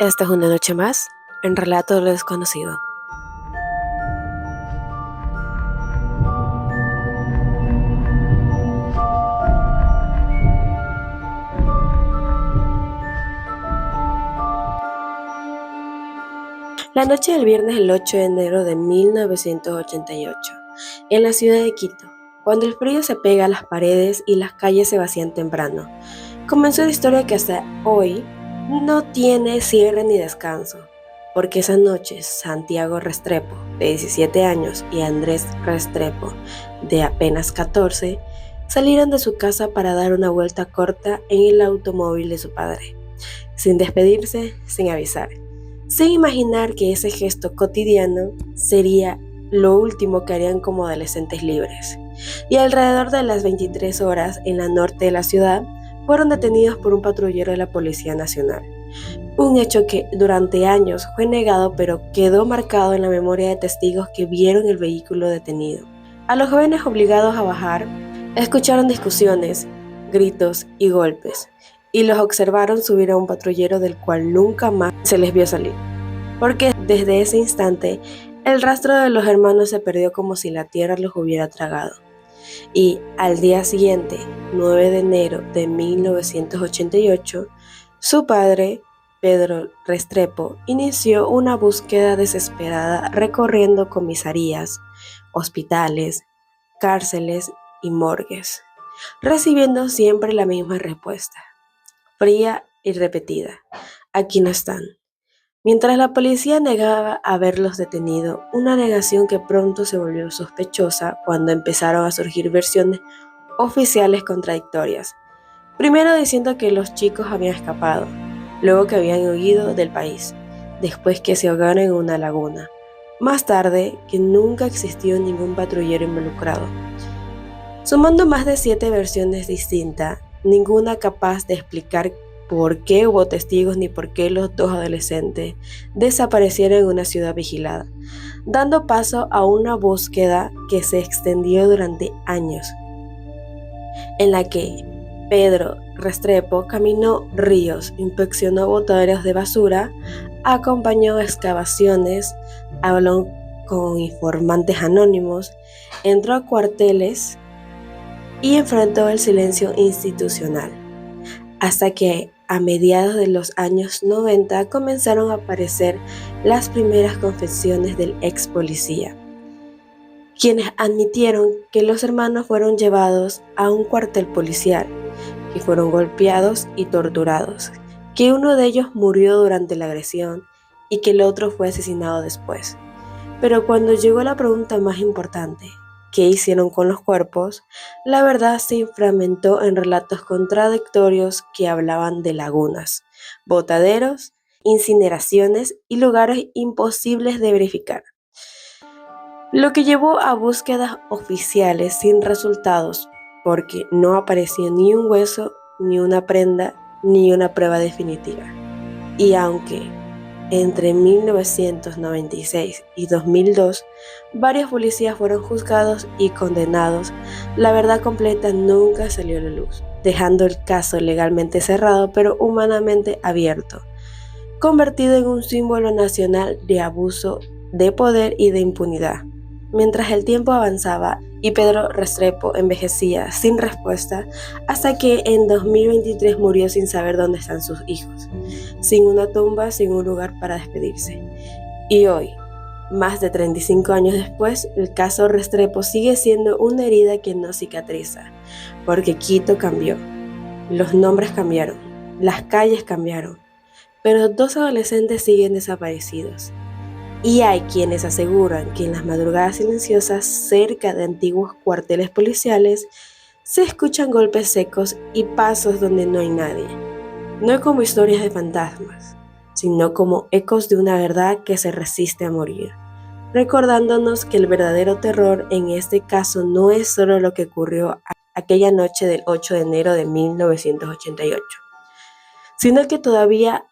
Esta es una noche más en Relato de lo Desconocido. La noche del viernes el 8 de enero de 1988, en la ciudad de Quito, cuando el frío se pega a las paredes y las calles se vacían temprano, comenzó una historia que hasta hoy no tiene cierre ni descanso, porque esa noche Santiago Restrepo, de 17 años, y Andrés Restrepo, de apenas 14, salieron de su casa para dar una vuelta corta en el automóvil de su padre, sin despedirse, sin avisar, sin imaginar que ese gesto cotidiano sería lo último que harían como adolescentes libres. Y alrededor de las 23 horas en la norte de la ciudad, fueron detenidos por un patrullero de la Policía Nacional. Un hecho que durante años fue negado, pero quedó marcado en la memoria de testigos que vieron el vehículo detenido. A los jóvenes obligados a bajar, escucharon discusiones, gritos y golpes, y los observaron subir a un patrullero del cual nunca más se les vio salir, porque desde ese instante el rastro de los hermanos se perdió como si la tierra los hubiera tragado. Y al día siguiente, 9 de enero de 1988, su padre, Pedro Restrepo, inició una búsqueda desesperada recorriendo comisarías, hospitales, cárceles y morgues, recibiendo siempre la misma respuesta, fría y repetida: aquí no están. Mientras la policía negaba haberlos detenido, una negación que pronto se volvió sospechosa cuando empezaron a surgir versiones oficiales contradictorias. Primero diciendo que los chicos habían escapado, luego que habían huido del país, después que se ahogaron en una laguna, más tarde que nunca existió ningún patrullero involucrado. Sumando más de 7 versiones distintas, ninguna capaz de explicar por qué hubo testigos ni por qué los dos adolescentes desaparecieron en una ciudad vigilada, dando paso a una búsqueda que se extendió durante años, en la que Pedro Restrepo caminó ríos, inspeccionó botaderos de basura, acompañó excavaciones, habló con informantes anónimos, entró a cuarteles y enfrentó el silencio institucional, hasta que a mediados de los años 90 comenzaron a aparecer las primeras confesiones del ex policía, quienes admitieron que los hermanos fueron llevados a un cuartel policial, que fueron golpeados y torturados, que uno de ellos murió durante la agresión y que el otro fue asesinado después. Pero cuando llegó la pregunta más importante, ¿qué hicieron con los cuerpos?, la verdad se fragmentó en relatos contradictorios que hablaban de lagunas, botaderos, incineraciones y lugares imposibles de verificar, lo que llevó a búsquedas oficiales sin resultados, porque no apareció ni un hueso, ni una prenda, ni una prueba definitiva. Y aunque entre 1996 y 2002, varios policías fueron juzgados y condenados, la verdad completa nunca salió a la luz, dejando el caso legalmente cerrado pero humanamente abierto, convertido en un símbolo nacional de abuso de poder y de impunidad. Mientras el tiempo avanzaba y Pedro Restrepo envejecía sin respuesta, hasta que en 2023 murió sin saber dónde están sus hijos, sin una tumba, sin un lugar para despedirse. Y hoy, más de 35 años después, el caso Restrepo sigue siendo una herida que no cicatriza, porque Quito cambió, los nombres cambiaron, las calles cambiaron, pero 2 adolescentes siguen desaparecidos. Y hay quienes aseguran que en las madrugadas silenciosas cerca de antiguos cuarteles policiales se escuchan golpes secos y pasos donde no hay nadie, no como historias de fantasmas, sino como ecos de una verdad que se resiste a morir, recordándonos que el verdadero terror en este caso no es solo lo que ocurrió aquella noche del 8 de enero de 1988, sino que todavía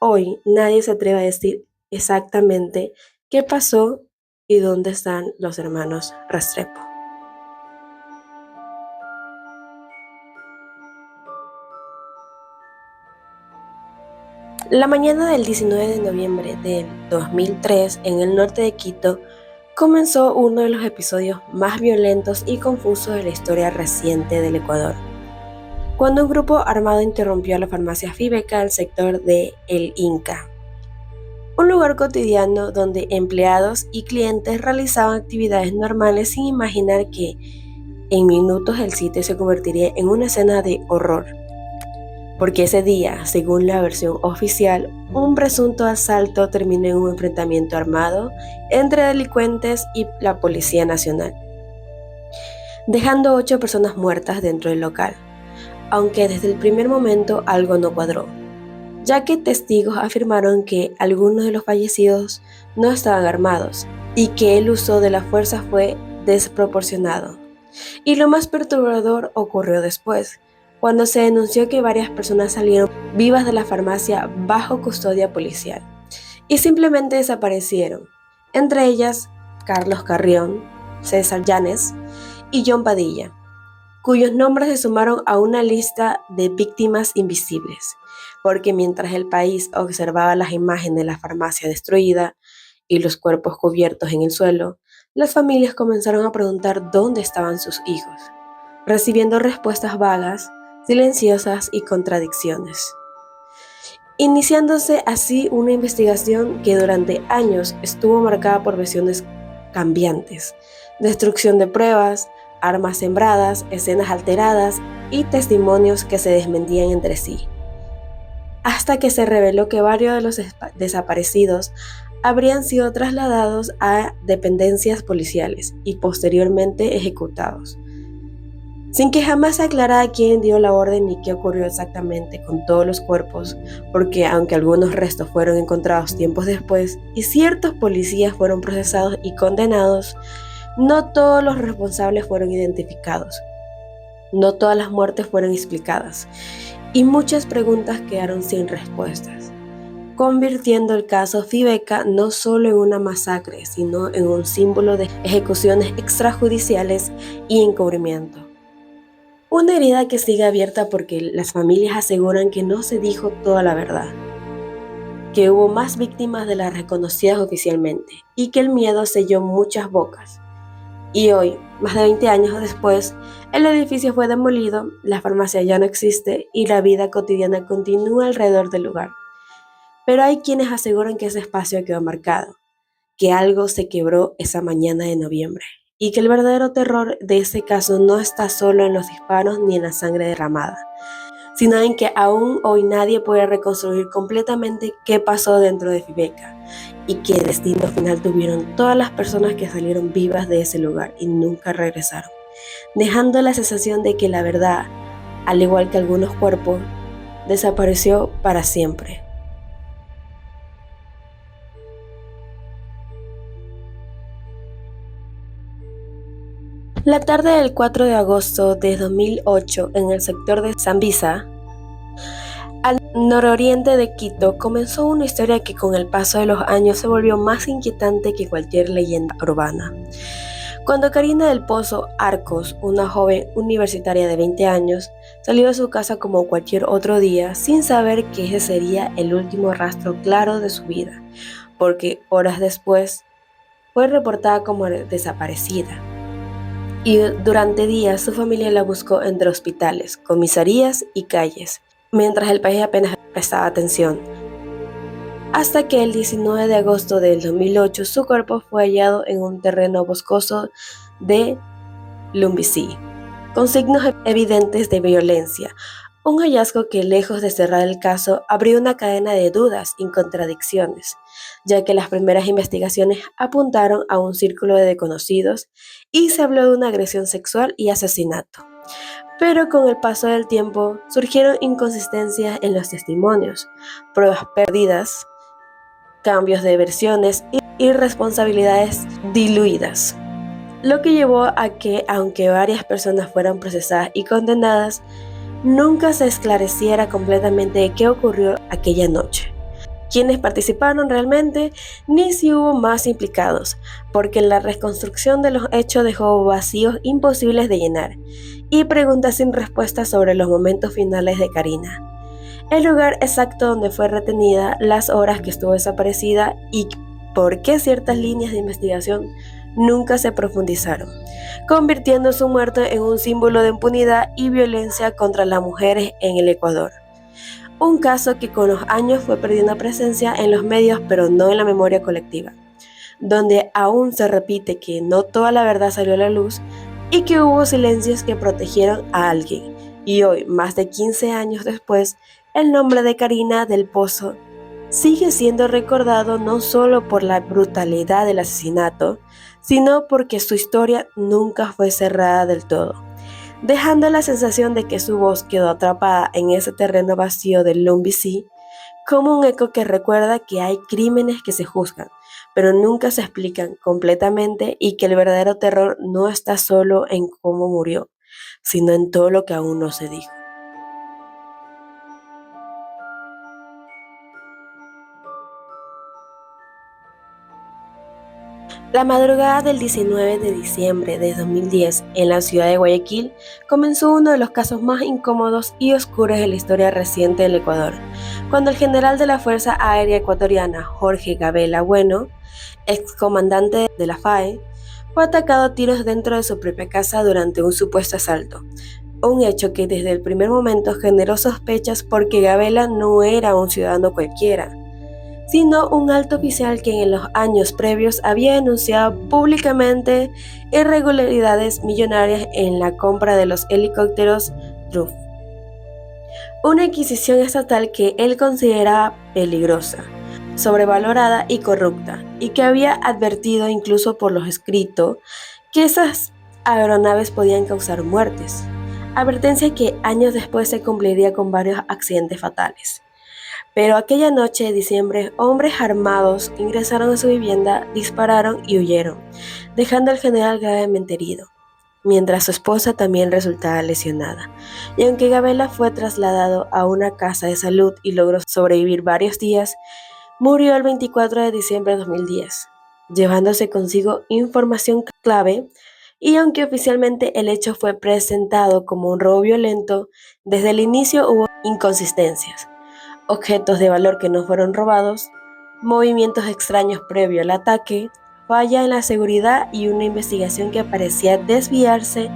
hoy nadie se atreve a decir exactamente qué pasó y dónde están los hermanos Restrepo. La mañana del 19 de noviembre del 2003, en el norte de Quito, comenzó uno de los episodios más violentos y confusos de la historia reciente del Ecuador, cuando un grupo armado interrumpió la farmacia Fibeca del sector de El Inca, un lugar cotidiano donde empleados y clientes realizaban actividades normales sin imaginar que en minutos el sitio se convertiría en una escena de horror. Porque ese día, según la versión oficial, un presunto asalto terminó en un enfrentamiento armado entre delincuentes y la Policía Nacional, dejando 8 personas muertas dentro del local, aunque desde el primer momento algo no cuadró, ya que testigos afirmaron que algunos de los fallecidos no estaban armados y que el uso de la fuerza fue desproporcionado. Y lo más perturbador ocurrió después, cuando se denunció que varias personas salieron vivas de la farmacia bajo custodia policial y simplemente desaparecieron, entre ellas Carlos Carrión, César Llanes y John Padilla, cuyos nombres se sumaron a una lista de víctimas invisibles, porque mientras el país observaba las imágenes de la farmacia destruida y los cuerpos cubiertos en el suelo, las familias comenzaron a preguntar dónde estaban sus hijos, recibiendo respuestas vagas, silenciosas y contradicciones, iniciándose así una investigación que durante años estuvo marcada por versiones cambiantes, destrucción de pruebas, armas sembradas, escenas alteradas y testimonios que se desmentían entre sí, hasta que se reveló que varios de los desaparecidos habrían sido trasladados a dependencias policiales y posteriormente ejecutados, sin que jamás se aclarara quién dio la orden ni qué ocurrió exactamente con todos los cuerpos, porque aunque algunos restos fueron encontrados tiempos después y ciertos policías fueron procesados y condenados, no todos los responsables fueron identificados, no todas las muertes fueron explicadas y muchas preguntas quedaron sin respuestas, convirtiendo el caso Fibeca no solo en una masacre, sino en un símbolo de ejecuciones extrajudiciales y encubrimiento. Una herida que sigue abierta porque las familias aseguran que no se dijo toda la verdad, que hubo más víctimas de las reconocidas oficialmente y que el miedo selló muchas bocas. Y hoy, más de 20 años después, el edificio fue demolido, la farmacia ya no existe y la vida cotidiana continúa alrededor del lugar. Pero hay quienes aseguran que ese espacio quedó marcado, que algo se quebró esa mañana de noviembre y que el verdadero terror de ese caso no está solo en los disparos ni en la sangre derramada, sino en que aún hoy nadie puede reconstruir completamente qué pasó dentro de Fibeca y qué destino final tuvieron todas las personas que salieron vivas de ese lugar y nunca regresaron, dejando la sensación de que la verdad, al igual que algunos cuerpos, desapareció para siempre. La tarde del 4 de agosto de 2008, en el sector de Zambisa, al nororiente de Quito, comenzó una historia que con el paso de los años se volvió más inquietante que cualquier leyenda urbana. Cuando Karina del Pozo Arcos, una joven universitaria de 20 años, salió de su casa como cualquier otro día sin saber que ese sería el último rastro claro de su vida, porque horas después fue reportada como desaparecida. Y durante días su familia la buscó entre hospitales, comisarías y calles, mientras el país apenas prestaba atención. Hasta que el 19 de agosto del 2008 su cuerpo fue hallado en un terreno boscoso de Lumbicí, con signos evidentes de violencia. Un hallazgo que, lejos de cerrar el caso, abrió una cadena de dudas y contradicciones, ya que las primeras investigaciones apuntaron a un círculo de desconocidos y se habló de una agresión sexual y asesinato. Pero con el paso del tiempo surgieron inconsistencias en los testimonios, pruebas perdidas, cambios de versiones y responsabilidades diluidas, lo que llevó a que, aunque varias personas fueran procesadas y condenadas, nunca se esclareciera completamente qué ocurrió aquella noche, quiénes participaron realmente, ni si hubo más implicados, porque la reconstrucción de los hechos dejó vacíos imposibles de llenar y preguntas sin respuesta sobre los momentos finales de Karina. el lugar exacto donde fue retenida, las horas que estuvo desaparecida y por qué ciertas líneas de investigación nunca se profundizaron, convirtiendo su muerte en un símbolo de impunidad y violencia contra las mujeres en el Ecuador. Un caso que con los años fue perdiendo presencia en los medios, pero no en la memoria colectiva, donde aún se repite que no toda la verdad salió a la luz y que hubo silencios que protegieron a alguien. Y hoy, más de 15 años después, el nombre de Karina del Pozo sigue siendo recordado no solo por la brutalidad del asesinato, sino porque su historia nunca fue cerrada del todo, dejando la sensación de que su voz quedó atrapada en ese terreno vacío del Lumbisi, como un eco que recuerda que hay crímenes que se juzgan, pero nunca se explican completamente y que el verdadero terror no está solo en cómo murió, sino en todo lo que aún no se dijo. La madrugada del 19 de diciembre de 2010, en la ciudad de Guayaquil, comenzó uno de los casos más incómodos y oscuros de la historia reciente del Ecuador, cuando el general de la Fuerza Aérea Ecuatoriana, Jorge Gabela Bueno, excomandante de la FAE, fue atacado a tiros dentro de su propia casa durante un supuesto asalto, un hecho que desde el primer momento generó sospechas porque Gabela no era un ciudadano cualquiera, sino un alto oficial que en los años previos había denunciado públicamente irregularidades millonarias en la compra de los helicópteros Truff, una adquisición estatal que él consideraba peligrosa, sobrevalorada y corrupta, y que había advertido incluso por los escritos que esas aeronaves podían causar muertes, advertencia que años después se cumpliría con varios accidentes fatales. Pero aquella noche de diciembre, hombres armados ingresaron a su vivienda, dispararon y huyeron, dejando al general gravemente herido, mientras su esposa también resultaba lesionada. Y aunque Gabela fue trasladado a una casa de salud y logró sobrevivir varios días, murió el 24 de diciembre de 2010, llevándose consigo información clave. Y aunque oficialmente el hecho fue presentado como un robo violento, desde el inicio hubo inconsistencias, objetos de valor que no fueron robados, movimientos extraños previo al ataque, falla en la seguridad y una investigación que parecía desviarse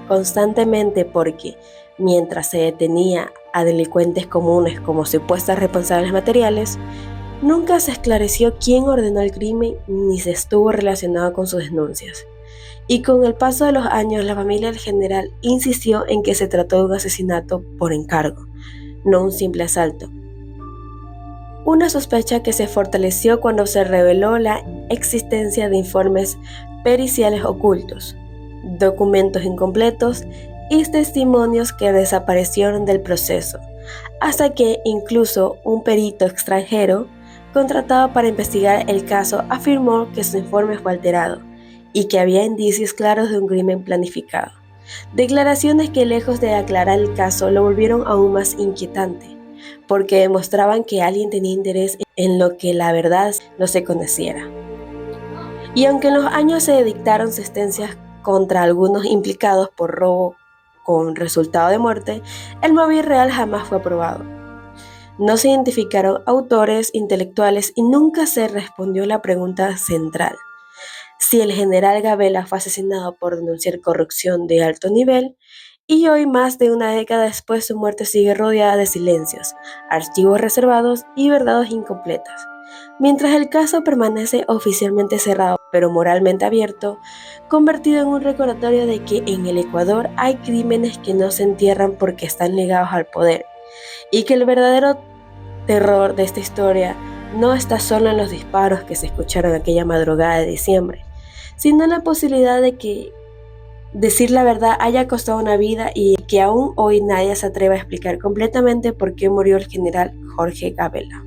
constantemente porque, mientras se detenía a delincuentes comunes como supuestas responsables materiales, nunca se esclareció quién ordenó el crimen ni se estuvo relacionado con sus denuncias. Y con el paso de los años, la familia del general insistió en que se trató de un asesinato por encargo, no un simple asalto. Una sospecha que se fortaleció cuando se reveló la existencia de informes periciales ocultos, documentos incompletos y testimonios que desaparecieron del proceso, hasta que incluso un perito extranjero contratado para investigar el caso afirmó que su informe fue alterado y que había indicios claros de un crimen planificado. Declaraciones que, lejos de aclarar el caso, lo volvieron aún más inquietante, porque demostraban que alguien tenía interés en lo que la verdad no se conociera. Y aunque en los años se dictaron sentencias contra algunos implicados por robo con resultado de muerte, el móvil real jamás fue aprobado. No se identificaron autores intelectuales y nunca se respondió la pregunta central: si el general Gabela fue asesinado por denunciar corrupción de alto nivel. Y hoy, más de una década después, su muerte sigue rodeada de silencios, archivos reservados y verdades incompletas. Mientras el caso permanece oficialmente cerrado, pero moralmente abierto, convertido en un recordatorio de que en el Ecuador hay crímenes que no se entierran porque están ligados al poder, y que el verdadero terror de esta historia no está solo en los disparos que se escucharon aquella madrugada de diciembre, sino en la posibilidad de que decir la verdad haya costado una vida y que aún hoy nadie se atreva a explicar completamente por qué murió el general Jorge Gabela.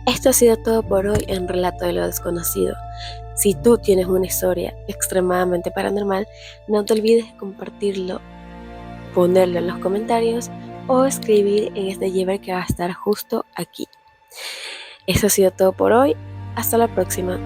Esto ha sido todo por hoy en Relato de lo Desconocido. Si tú tienes una historia extremadamente paranormal, no te olvides de compartirlo, ponerlo en los comentarios o escribir en este Yver que va a estar justo aquí. Eso ha sido todo por hoy. Hasta la próxima.